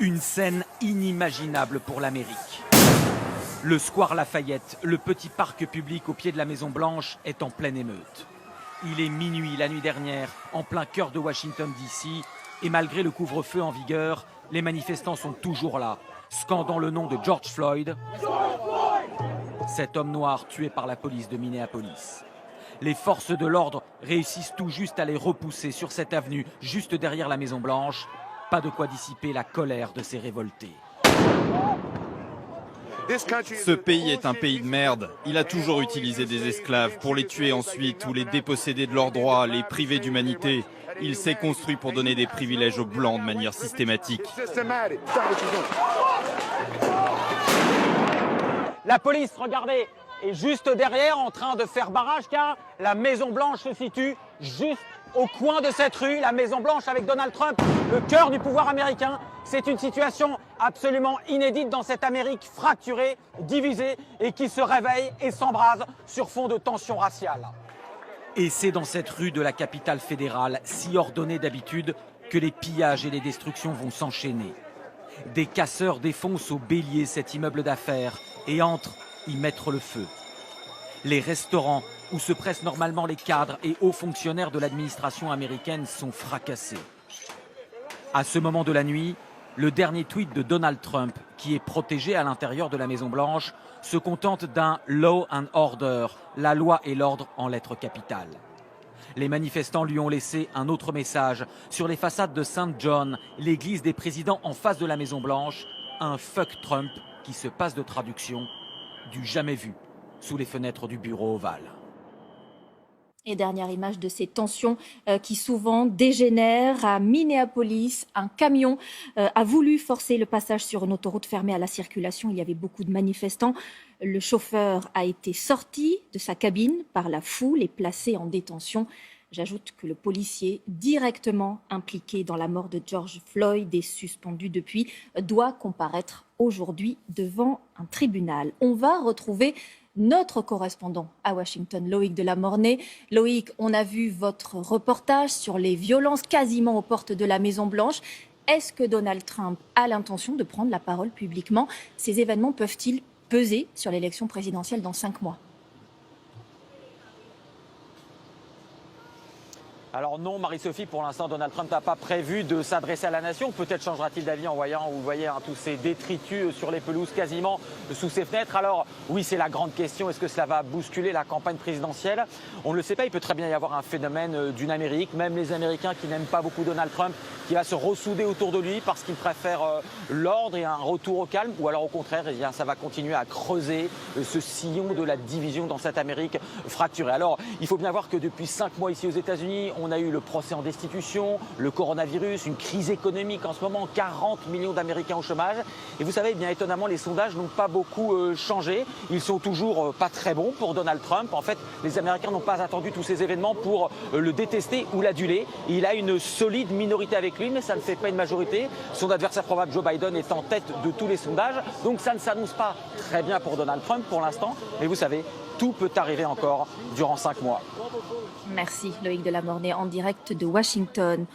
Une scène inimaginable pour l'Amérique. Le square Lafayette, le petit parc public au pied de la Maison-Blanche, est en pleine émeute. Il est minuit la nuit dernière, en plein cœur de Washington DC, et malgré le couvre-feu en vigueur, les manifestants sont toujours là, scandant le nom de George Floyd, cet homme noir tué par la police de Minneapolis. Les forces de l'ordre réussissent tout juste à les repousser sur cette avenue, juste derrière la Maison-Blanche. Pas de quoi dissiper la colère de ces révoltés. Ce pays est un pays de merde. Il a toujours utilisé des esclaves pour les tuer ensuite ou les déposséder de leurs droits, les priver d'humanité. Il s'est construit pour donner des privilèges aux Blancs de manière systématique. La police, regardez, est juste derrière en train de faire barrage car la Maison-Blanche se situe juste au coin de cette rue. La Maison-Blanche avec Donald Trump, le cœur du pouvoir américain. C'est une situation absolument inédite dans cette Amérique fracturée, divisée et qui se réveille et s'embrase sur fond de tensions raciales. Et c'est dans cette rue de la capitale fédérale, si ordonnée d'habitude, que les pillages et les destructions vont s'enchaîner. Des casseurs défoncent au bélier cet immeuble d'affaires et entrent y mettre le feu. Les restaurants où se pressent normalement les cadres et hauts fonctionnaires de l'administration américaine sont fracassés. À ce moment de la nuit, le dernier tweet de Donald Trump, qui est protégé à l'intérieur de la Maison-Blanche, se contente d'un « law and order », la loi et l'ordre en lettres capitales. Les manifestants lui ont laissé un autre message sur les façades de St. John, l'église des présidents en face de la Maison-Blanche, un « fuck Trump » qui se passe de traduction, du jamais vu sous les fenêtres du bureau ovale. Et dernière image de ces tensions qui souvent dégénèrent à Minneapolis. Un camion a voulu forcer le passage sur une autoroute fermée à la circulation. Il y avait beaucoup de manifestants. Le chauffeur a été sorti de sa cabine par la foule et placé en détention. J'ajoute que le policier directement impliqué dans la mort de George Floyd et suspendu depuis doit comparaître aujourd'hui devant un tribunal. On va retrouver notre correspondant à Washington, Loïc Delamornay. Loïc, on a vu votre reportage sur les violences quasiment aux portes de la Maison-Blanche. Est-ce que Donald Trump a l'intention de prendre la parole publiquement ? Ces événements peuvent-ils peser sur l'élection présidentielle dans 5 mois ? Alors non, Marie-Sophie, pour l'instant, Donald Trump n'a pas prévu de s'adresser à la nation. Peut-être changera-t-il d'avis en voyant, vous voyez, tous ces détritus sur les pelouses quasiment sous ses fenêtres. Alors oui, c'est la grande question. Est-ce que cela va bousculer la campagne présidentielle ? On ne le sait pas. Il peut très bien y avoir un phénomène d'une Amérique, même les Américains qui n'aiment pas beaucoup Donald Trump, qui va se ressouder autour de lui parce qu'ils préfèrent l'ordre et un retour au calme. Ou alors au contraire, eh bien, ça va continuer à creuser ce sillon de la division dans cette Amérique fracturée. Alors il faut bien voir que depuis 5 mois ici aux États-Unis, on a eu le procès en destitution, le coronavirus, une crise économique en ce moment, 40 millions d'Américains au chômage. Et vous savez, bien étonnamment, les sondages n'ont pas beaucoup changé. Ils sont toujours pas très bons pour Donald Trump. En fait, les Américains n'ont pas attendu tous ces événements pour le détester ou l'aduler. Il a une solide minorité avec lui, mais ça ne fait pas une majorité. Son adversaire probable, Joe Biden, est en tête de tous les sondages. Donc ça ne s'annonce pas très bien pour Donald Trump pour l'instant. Mais vous savez, tout peut arriver encore durant 5 mois. Merci Loïc Delamornay en direct de Washington.